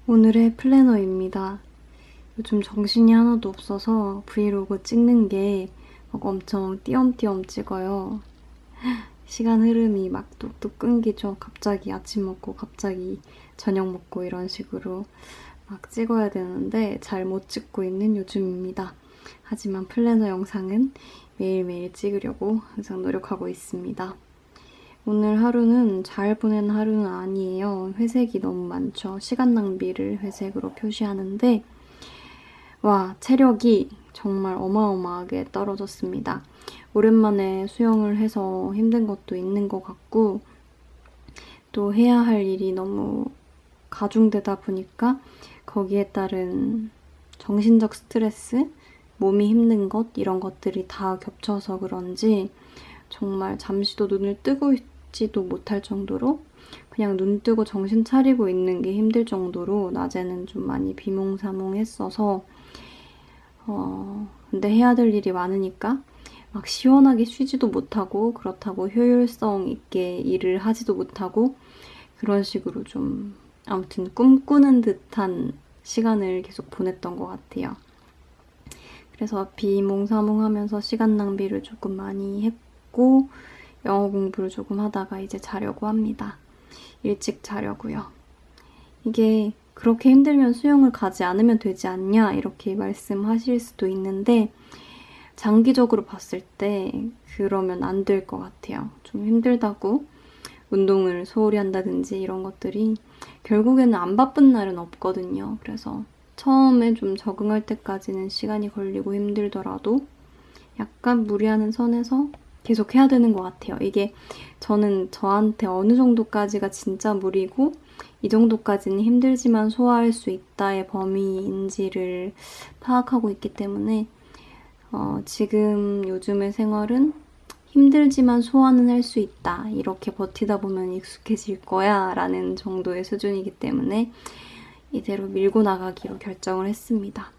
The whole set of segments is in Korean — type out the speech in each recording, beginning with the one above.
오늘의 플래너입니다. 요즘 정신이 하나도 없어서 브이로그 찍는 게 막 엄청 띄엄띄엄 찍어요. 시간 흐름이 막 뚝뚝 끊기죠. 갑자기 아침 먹고 갑자기 저녁 먹고 이런 식으로 막 찍어야 되는데 잘 못 찍고 있는 요즘입니다. 하지만 플래너 영상은 매일매일 찍으려고 항상 노력하고 있습니다. 오늘 하루는 잘 보낸 하루는 아니에요. 회색이 너무 많죠. 시간 낭비를 회색으로 표시하는데 와, 체력이 정말 어마어마하게 떨어졌습니다. 오랜만에 수영을 해서 힘든 것도 있는 것 같고 또 해야 할 일이 너무 가중되다 보니까 거기에 따른 정신적 스트레스, 몸이 힘든 것 이런 것들이 다 겹쳐서 그런지 정말 잠시도 눈을 뜨고 있지도 못할 정도로 그냥 눈 뜨고 정신 차리고 있는 게 힘들 정도로 낮에는 좀 많이 비몽사몽했어서 근데 해야 될 일이 많으니까 막 시원하게 쉬지도 못하고 그렇다고 효율성 있게 일을 하지도 못하고 그런 식으로 좀 아무튼 꿈꾸는 듯한 시간을 계속 보냈던 것 같아요. 그래서 비몽사몽하면서 시간 낭비를 조금 많이 했고 영어 공부를 조금 하다가 이제 자려고 합니다. 일찍 자려고요. 이게 그렇게 힘들면 수영을 가지 않으면 되지 않냐 이렇게 말씀하실 수도 있는데 장기적으로 봤을 때 그러면 안 될 것 같아요. 좀 힘들다고 운동을 소홀히 한다든지 이런 것들이 결국에는 안 바쁜 날은 없거든요. 그래서 처음에 좀 적응할 때까지는 시간이 걸리고 힘들더라도 약간 무리하는 선에서 계속 해야 되는 것 같아요. 이게 저는 저한테 어느 정도까지가 진짜 무리고 이 정도까지는 힘들지만 소화할 수 있다의 범위인지를 파악하고 있기 때문에 지금 요즘의 생활은 힘들지만 소화는 할 수 있다. 이렇게 버티다 보면 익숙해질 거야 라는 정도의 수준이기 때문에 이대로 밀고 나가기로 결정을 했습니다.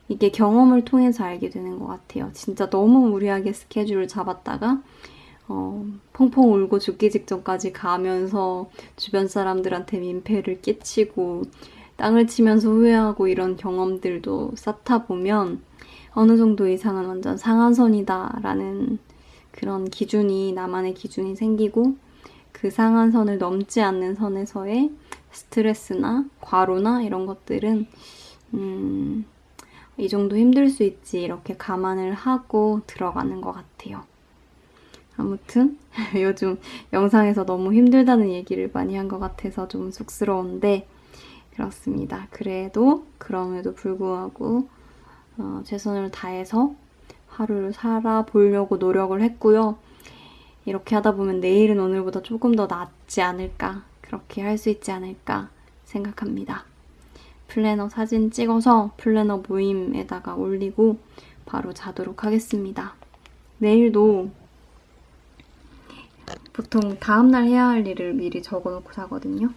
이게 경험을 통해서 알게 되는 것 같아요. 진짜 너무 무리하게 스케줄을 잡았다가 펑펑 울고 죽기 직전까지 가면서 주변 사람들한테 민폐를 끼치고 땅을 치면서 후회하고 이런 경험들도 쌓다 보면 어느 정도 이상은 완전 상한선이다 라는 그런 기준이 나만의 기준이 생기고 그 상한선을 넘지 않는 선에서의 스트레스나 과로나 이런 것들은 이 정도 힘들 수 있지 이렇게 감안을 하고 들어가는 것 같아요. 아무튼 요즘 영상에서 너무 힘들다는 얘기를 많이 한 것 같아서 좀 쑥스러운데 그렇습니다. 그럼에도 불구하고 최선을 다해서 하루를 살아보려고 노력을 했고요. 이렇게 하다 보면 내일은 오늘보다 조금 더 낫지 않을까 그렇게 할 수 있지 않을까 생각합니다. 플래너 사진 찍어서 플래너 모임에다가 올리고 바로 자도록 하겠습니다. 내일도 보통 다음날 해야 할 일을 미리 적어놓고 자거든요.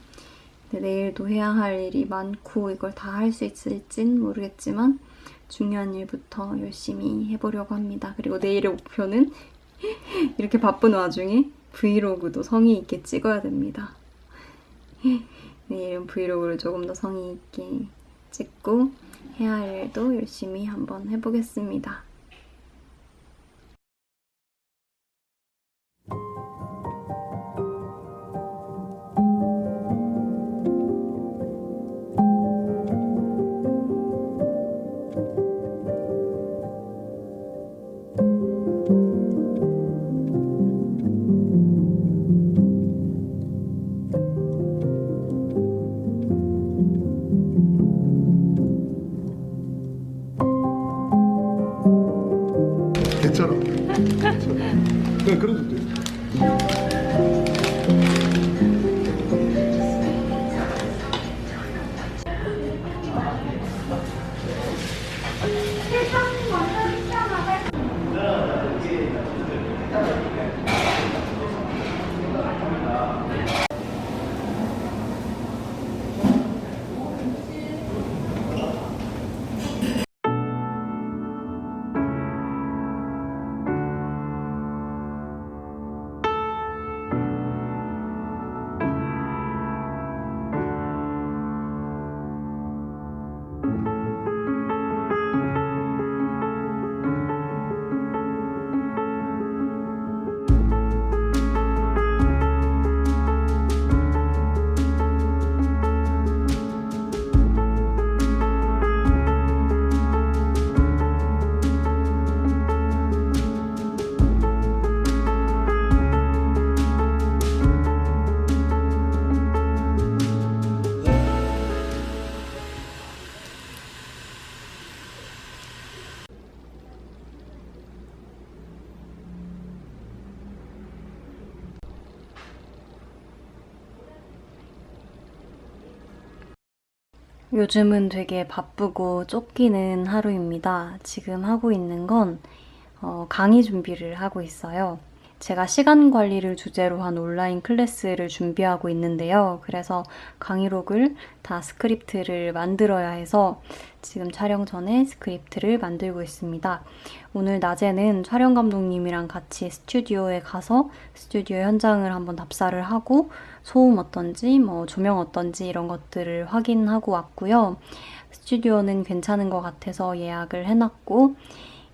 근데 내일도 해야 할 일이 많고 이걸 다 할 수 있을진 모르겠지만 중요한 일부터 열심히 해보려고 합니다. 그리고 내일의 목표는 이렇게 바쁜 와중에 브이로그도 성의 있게 찍어야 됩니다. 내일은 브이로그를 조금 더 성의 있게 찍고 해야 할 일도 열심히 한번 해보겠습니다. 괜찮아. 그냥 그래도 돼. 요즘은 되게 바쁘고 쫓기는 하루입니다. 지금 하고 있는 건 강의 준비를 하고 있어요. 제가 시간 관리를 주제로 한 온라인 클래스를 준비하고 있는데요. 그래서 강의록을 다 스크립트를 만들어야 해서 지금 촬영 전에 스크립트를 만들고 있습니다. 오늘 낮에는 촬영 감독님이랑 같이 스튜디오에 가서 스튜디오 현장을 한번 답사를 하고 소음 어떤지, 뭐 조명 어떤지 이런 것들을 확인하고 왔고요. 스튜디오는 괜찮은 것 같아서 예약을 해놨고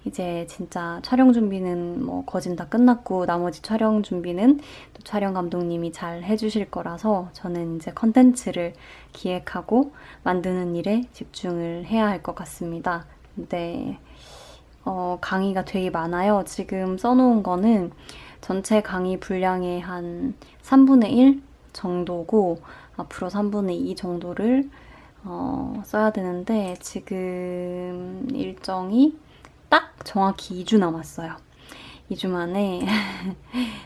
이제 진짜 촬영 준비는 뭐 거진 다 끝났고 나머지 촬영 준비는 또 촬영 감독님이 잘 해주실 거라서 저는 이제 컨텐츠를 기획하고 만드는 일에 집중을 해야 할 것 같습니다. 근데 강의가 되게 많아요. 지금 써놓은 거는 전체 강의 분량의 한 3분의 1 정도고 앞으로 3분의 2 정도를 써야 되는데 지금 일정이 딱 정확히 2주 남았어요. 2주 만에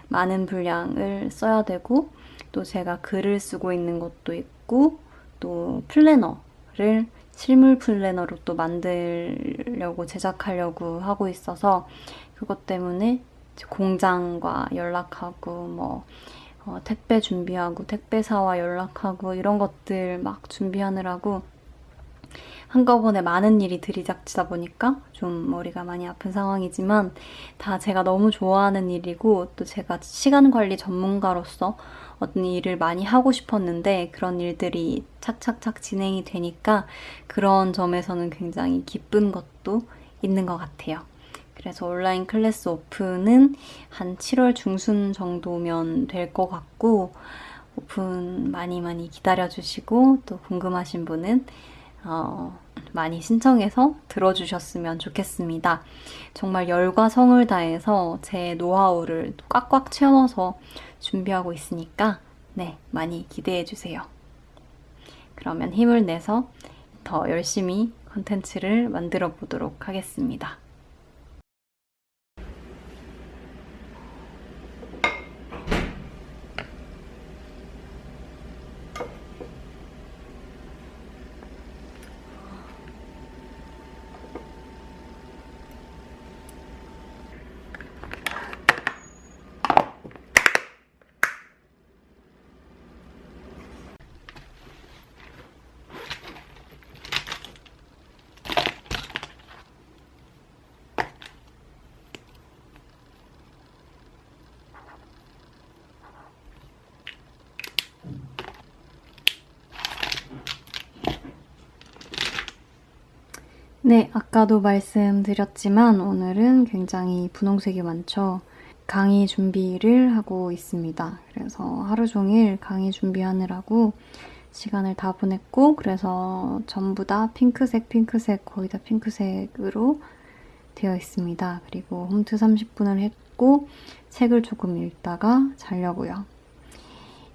많은 분량을 써야 되고 또 제가 글을 쓰고 있는 것도 있고 또 플래너를 실물 플래너로 또 만들려고 제작하려고 하고 있어서 그것 때문에 공장과 연락하고 뭐 택배 준비하고 택배사와 연락하고 이런 것들 막 준비하느라고 한꺼번에 많은 일이 들이닥치다 보니까 좀 머리가 많이 아픈 상황이지만 다 제가 너무 좋아하는 일이고 또 제가 시간 관리 전문가로서 어떤 일을 많이 하고 싶었는데 그런 일들이 착착착 진행이 되니까 그런 점에서는 굉장히 기쁜 것도 있는 것 같아요. 그래서 온라인 클래스 오픈은 한 7월 중순 정도면 될 것 같고 오픈 많이 많이 기다려주시고 또 궁금하신 분은 많이 신청해서 들어주셨으면 좋겠습니다. 정말 열과 성을 다해서 제 노하우를 꽉꽉 채워서 준비하고 있으니까 네, 많이 기대해주세요. 그러면 힘을 내서 더 열심히 컨텐츠를 만들어 보도록 하겠습니다. 네, 아까도 말씀드렸지만 오늘은 굉장히 분홍색이 많죠. 강의 준비를 하고 있습니다. 그래서 하루 종일 강의 준비하느라고 시간을 다 보냈고 그래서 전부 다 핑크색, 거의 다 핑크색으로 되어 있습니다. 그리고 홈트 30분을 했고 책을 조금 읽다가 자려고요.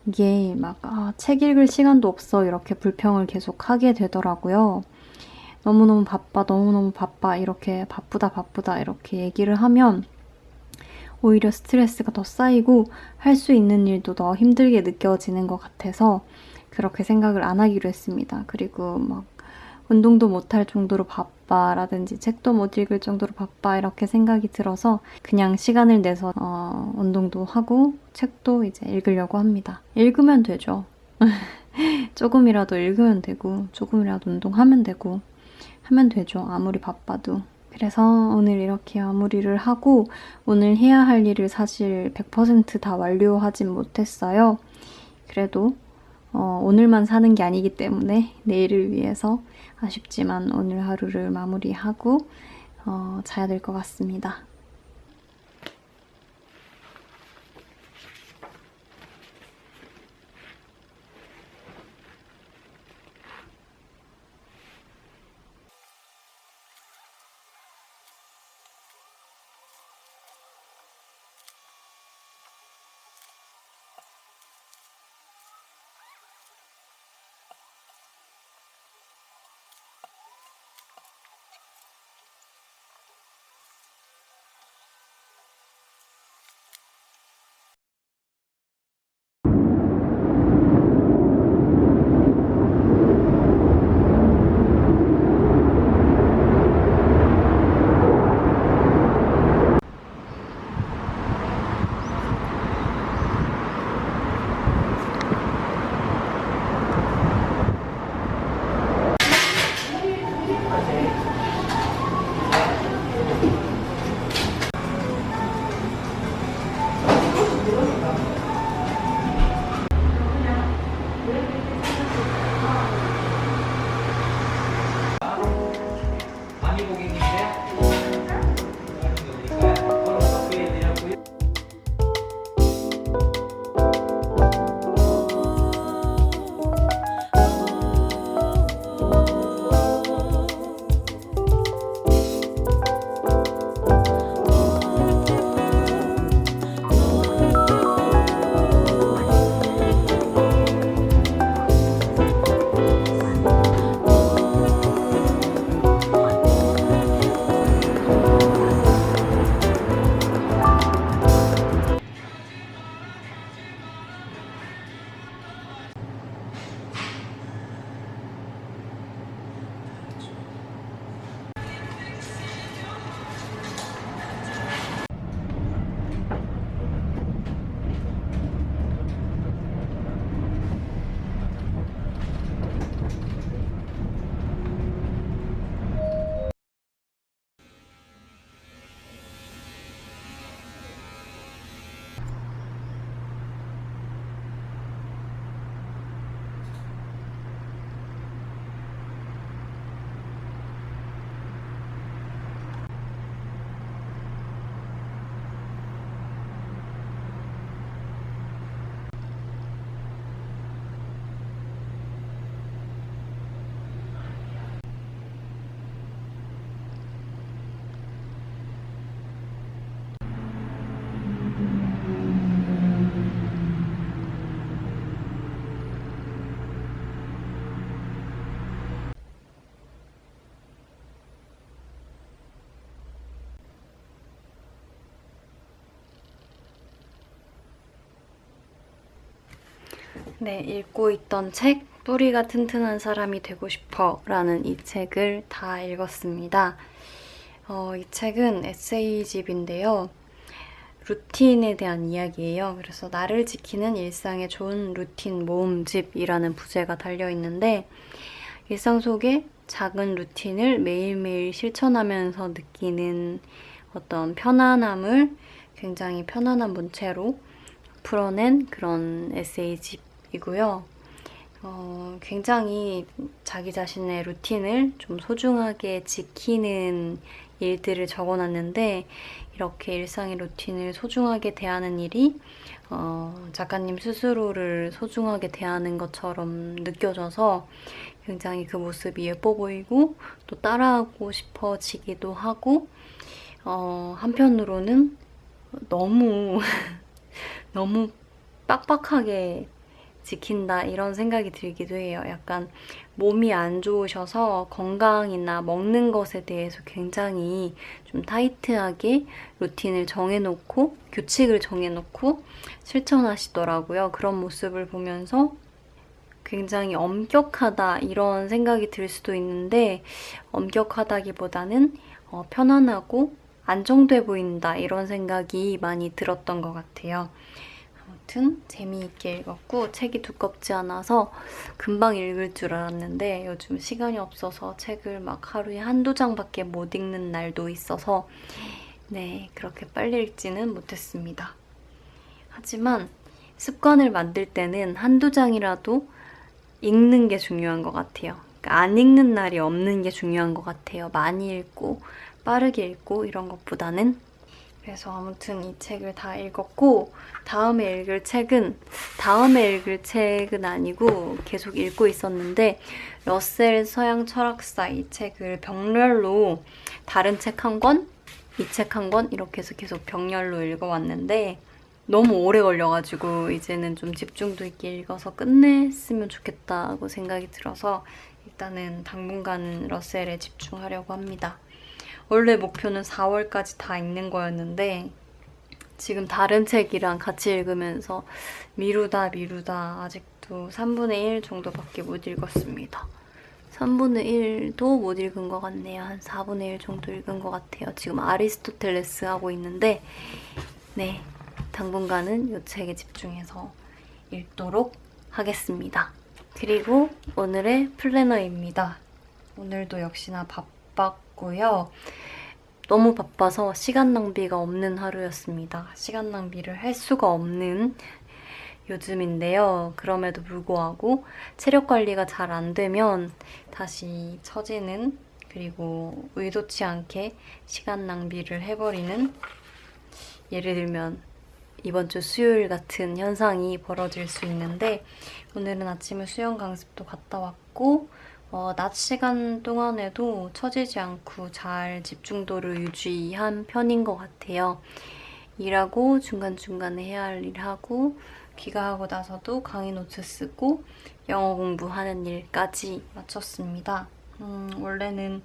이게 막 책 읽을 시간도 없어 이렇게 불평을 계속 하게 되더라고요. 너무너무 바빠, 너무너무 바빠, 이렇게 바쁘다 이렇게 얘기를 하면 오히려 스트레스가 더 쌓이고 할 수 있는 일도 더 힘들게 느껴지는 것 같아서 그렇게 생각을 안 하기로 했습니다. 그리고 막 운동도 못할 정도로 바빠라든지 책도 못 읽을 정도로 바빠 이렇게 생각이 들어서 그냥 시간을 내서 운동도 하고 책도 이제 읽으려고 합니다. 읽으면 되죠. 조금이라도 읽으면 되고 조금이라도 운동하면 되고 하면 되죠. 아무리 바빠도. 그래서 오늘 이렇게 마무리를 하고 오늘 해야 할 일을 사실 100%다 완료하진 못했어요. 그래도 오늘만 사는 게 아니기 때문에 내일을 위해서 아쉽지만 오늘 하루를 마무리하고 자야 될 것 같습니다. 네, 읽고 있던 책 뿌리가 튼튼한 사람이 되고 싶어 라는 이 책을 다 읽었습니다. 이 책은 에세이집인데요. 루틴에 대한 이야기예요. 그래서 나를 지키는 일상의 좋은 루틴 모음집이라는 부제가 달려있는데 일상 속에 작은 루틴을 매일매일 실천하면서 느끼는 어떤 편안함을 굉장히 편안한 문체로 풀어낸 그런 에세이집이고요. 굉장히 자기 자신의 루틴을 좀 소중하게 지키는 일들을 적어놨는데 이렇게 일상의 루틴을 소중하게 대하는 일이 작가님 스스로를 소중하게 대하는 것처럼 느껴져서 굉장히 그 모습이 예뻐 보이고 또 따라하고 싶어지기도 하고 한편으로는 너무 너무 빡빡하게 지킨다 이런 생각이 들기도 해요. 약간 몸이 안 좋으셔서 건강이나 먹는 것에 대해서 굉장히 좀 타이트하게 루틴을 정해놓고 규칙을 정해놓고 실천하시더라고요. 그런 모습을 보면서 굉장히 엄격하다 이런 생각이 들 수도 있는데 엄격하다기보다는 편안하고 안정돼 보인다 이런 생각이 많이 들었던 것 같아요. 아무튼 재미있게 읽었고 책이 두껍지 않아서 금방 읽을 줄 알았는데 요즘 시간이 없어서 책을 막 하루에 한두 장밖에 못 읽는 날도 있어서 네, 그렇게 빨리 읽지는 못했습니다. 하지만 습관을 만들 때는 한두 장이라도 읽는 게 중요한 것 같아요. 그러니까 안 읽는 날이 없는 게 중요한 것 같아요. 많이 읽고 빠르게 읽고 이런 것보다는. 그래서 아무튼 이 책을 다 읽었고 다음에 읽을 책은 아니고 계속 읽고 있었는데 러셀 서양 철학사 이 책을 병렬로 다른 책 한 권, 이 책 한 권 이렇게 해서 계속 병렬로 읽어왔는데 너무 오래 걸려가지고 이제는 좀 집중도 있게 읽어서 끝냈으면 좋겠다고 생각이 들어서 일단은 당분간은 러셀에 집중하려고 합니다. 원래 목표는 4월까지 다 읽는 거였는데 지금 다른 책이랑 같이 읽으면서 미루다 아직도 3분의 1 정도밖에 못 읽었습니다. 3분의 1도 못 읽은 것 같네요. 한 4분의 1 정도 읽은 것 같아요. 지금 아리스토텔레스 하고 있는데 네, 당분간은 이 책에 집중해서 읽도록 하겠습니다. 그리고 오늘의 플래너입니다. 오늘도 역시나 바빴고요. 너무 바빠서 시간 낭비가 없는 하루였습니다. 시간 낭비를 할 수가 없는 요즘인데요. 그럼에도 불구하고 체력 관리가 잘 안 되면 다시 처지는 그리고 의도치 않게 시간 낭비를 해버리는 예를 들면 이번 주 수요일 같은 현상이 벌어질 수 있는데 오늘은 아침에 수영 강습도 갔다 왔고 낮 시간 동안에도 처지지 않고 잘 집중도를 유지한 편인 것 같아요. 일하고 중간중간에 해야 할 일 하고 귀가하고 나서도 강의 노트 쓰고 영어 공부하는 일까지 마쳤습니다. 원래는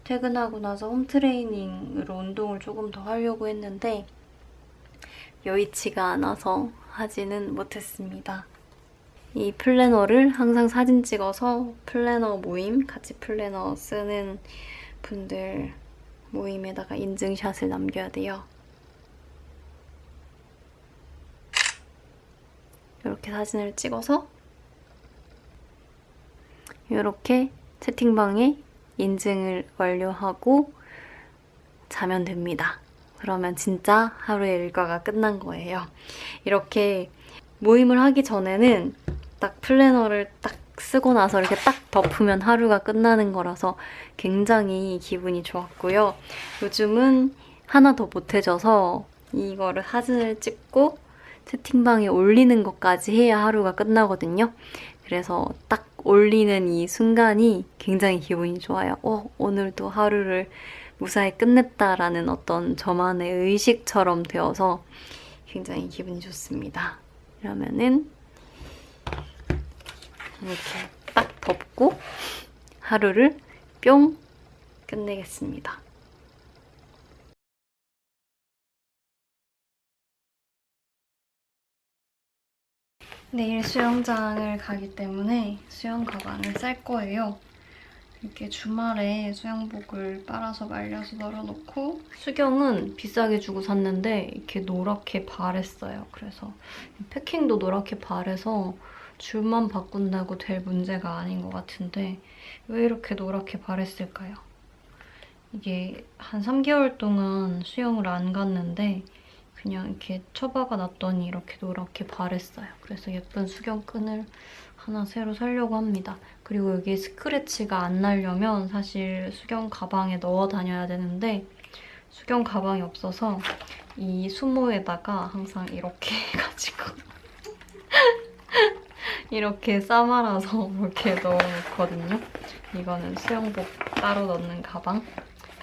퇴근하고 나서 홈트레이닝으로 운동을 조금 더 하려고 했는데 여의치가 않아서 하지는 못했습니다. 이 플래너를 항상 사진 찍어서 플래너 모임, 같이 플래너 쓰는 분들 모임에다가 인증샷을 남겨야 돼요. 이렇게 사진을 찍어서 이렇게 채팅방에 인증을 완료하고 자면 됩니다. 그러면 진짜 하루의 일과가 끝난 거예요. 이렇게 모임을 하기 전에는 딱 플래너를 딱 쓰고 나서 이렇게 딱 덮으면 하루가 끝나는 거라서 굉장히 기분이 좋았고요. 요즘은 하나 더 보태져서 이거를 사진을 찍고 채팅방에 올리는 것까지 해야 하루가 끝나거든요. 그래서 딱 올리는 이 순간이 굉장히 기분이 좋아요. 오늘도 하루를 무사히 끝냈다라는 어떤 저만의 의식처럼 되어서 굉장히 기분이 좋습니다. 그러면은 이렇게 딱 덮고 하루를 뿅 끝내겠습니다. 내일 수영장을 가기 때문에 수영 가방을 쌀 거예요. 이렇게 주말에 수영복을 빨아서 말려서 널어놓고 수경은 비싸게 주고 샀는데 이렇게 노랗게 바랬어요. 그래서 패킹도 노랗게 바래서 줄만 바꾼다고 될 문제가 아닌 것 같은데 왜 이렇게 노랗게 바랬을까요? 이게 한 3개월 동안 수영을 안 갔는데 그냥 이렇게 처박아 놨더니 이렇게 노랗게 바랬어요. 그래서 예쁜 수경끈을 하나 새로 사려고 합니다. 그리고 여기 스크래치가 안 나려면 사실 수경 가방에 넣어 다녀야 되는데 수경 가방이 없어서 이 수모에다가 항상 이렇게 해가지고 이렇게 싸말아서 이렇게 넣어놓거든요. 이거는 수영복 따로 넣는 가방.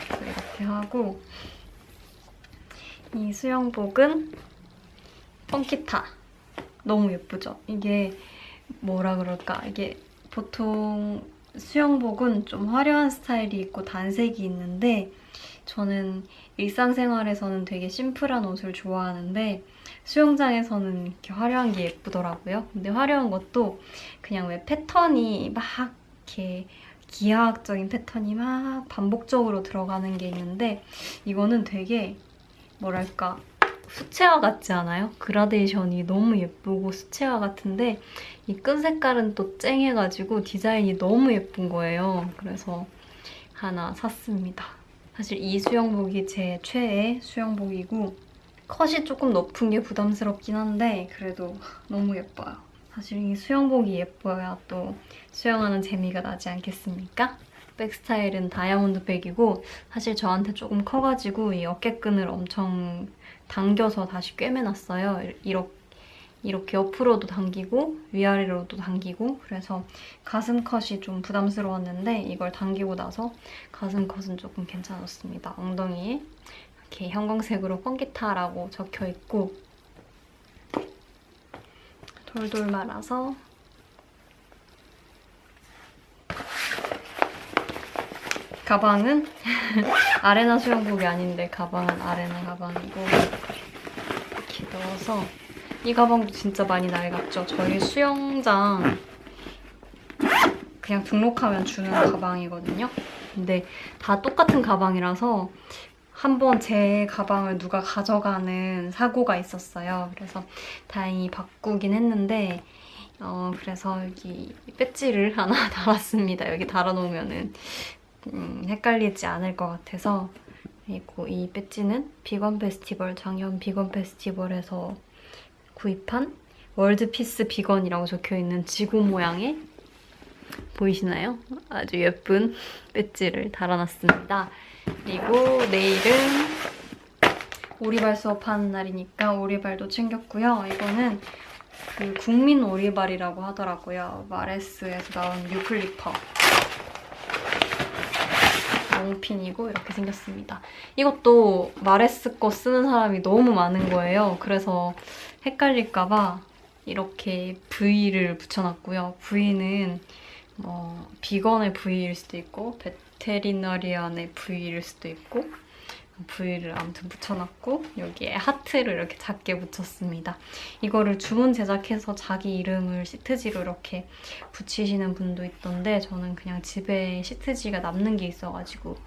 이렇게 하고 이 수영복은 펑키타. 너무 예쁘죠? 이게 뭐라 그럴까? 이게 보통 수영복은 좀 화려한 스타일이 있고 단색이 있는데 저는 일상생활에서는 되게 심플한 옷을 좋아하는데 수영장에서는 이렇게 화려한 게 예쁘더라고요. 근데 화려한 것도 그냥 왜 패턴이 막 이렇게 기하학적인 패턴이 막 반복적으로 들어가는 게 있는데 이거는 되게 뭐랄까 수채화 같지 않아요? 그라데이션이 너무 예쁘고 수채화 같은데 이 끈 색깔은 또 쨍해가지고 디자인이 너무 예쁜 거예요. 그래서 하나 샀습니다. 사실 이 수영복이 제 최애 수영복이고 컷이 조금 높은 게 부담스럽긴 한데 그래도 너무 예뻐요. 사실 이 수영복이 예뻐야 또 수영하는 재미가 나지 않겠습니까? 백 스타일은 다이아몬드 백이고 사실 저한테 조금 커가지고 이 어깨끈을 엄청 당겨서 다시 꿰매놨어요. 이렇게 옆으로도 당기고 위아래로도 당기고 그래서 가슴 컷이 좀 부담스러웠는데 이걸 당기고 나서 가슴 컷은 조금 괜찮았습니다. 엉덩이에 이렇게 형광색으로 펑키타라고 적혀있고 돌돌 말아서 가방은 아레나 수영복이 아닌데 가방은 아레나 가방이고 이렇게 넣어서 이 가방도 진짜 많이 낡았죠. 저희 수영장 그냥 등록하면 주는 가방이거든요. 근데 다 똑같은 가방이라서 한번 제 가방을 누가 가져가는 사고가 있었어요. 그래서 다행히 바꾸긴 했는데 그래서 여기 배지를 하나 달았습니다. 여기 달아놓으면은 헷갈리지 않을 것 같아서. 그리고 이 배지는 비건 페스티벌, 작년 비건 페스티벌에서 구입한 월드피스 비건이라고 적혀있는 지구 모양의 보이시나요? 아주 예쁜 배지를 달아놨습니다. 그리고 내일은 오리발 수업하는 날이니까 오리발도 챙겼고요. 이거는 그 국민 오리발이라고 하더라고요. 마레스에서 나온 뉴클리퍼. 롱핀이고 이렇게 생겼습니다. 이것도 마레스 거 쓰는 사람이 너무 많은 거예요. 그래서 헷갈릴까봐 이렇게 V를 붙여놨고요. V는 비건의 V일 수도 있고 베테리너리안의 V일 수도 있고 V를 아무튼 붙여놨고 여기에 하트를 이렇게 작게 붙였습니다. 이거를 주문 제작해서 자기 이름을 시트지로 이렇게 붙이시는 분도 있던데 저는 그냥 집에 시트지가 남는 게 있어가지고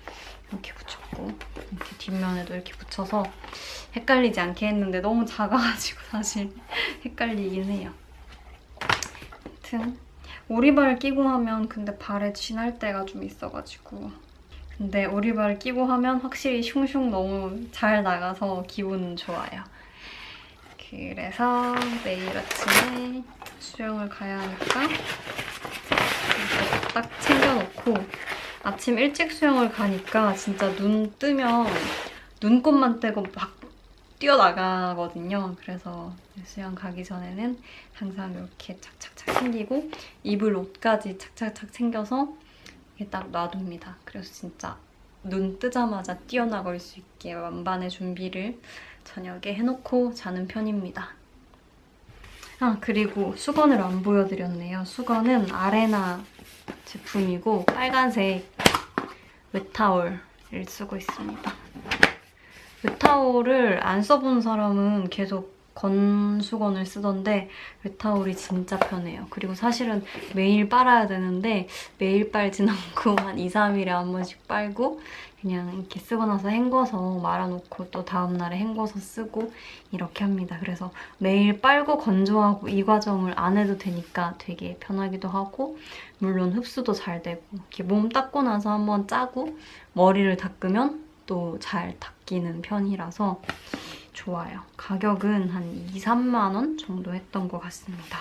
이렇게 붙였고 이렇게 뒷면에도 이렇게 붙여서 헷갈리지 않게 했는데 너무 작아가지고 사실 헷갈리긴 해요. 아무튼 오리발 끼고 하면 근데 발에 쥐날 때가 좀 있어가지고 근데 오리발을 끼고 하면 확실히 슝슝 너무 잘 나가서 기분은 좋아요. 그래서 내일 아침에 수영을 가야 하니까 이렇게 딱 챙겨놓고 아침 일찍 수영을 가니까 진짜 눈 뜨면 눈곱만 떼고 막 뛰어나가거든요. 그래서 수영 가기 전에는 항상 이렇게 착착착 챙기고 입을 옷까지 착착착 챙겨서 이렇게 딱 놔둡니다. 그래서 진짜 눈 뜨자마자 뛰어나갈 수 있게 만반의 준비를 저녁에 해놓고 자는 편입니다. 아, 그리고 수건을 안 보여드렸네요. 수건은 아레나 제품이고 빨간색 웹타올을 쓰고 있습니다. 웹타올을 안 써본 사람은 계속 건수건을 쓰던데 웨타올이 진짜 편해요. 그리고 사실은 매일 빨아야 되는데 매일 빨진 않고 한 2, 3일에 한 번씩 빨고 그냥 이렇게 쓰고 나서 헹궈서 말아놓고 또 다음날에 헹궈서 쓰고 이렇게 합니다. 그래서 매일 빨고 건조하고 이 과정을 안 해도 되니까 되게 편하기도 하고 물론 흡수도 잘 되고 이렇게 몸 닦고 나서 한번 짜고 머리를 닦으면 또 잘 닦이는 편이라서 좋아요. 가격은 한 2, 3만 원 정도 했던 것 같습니다.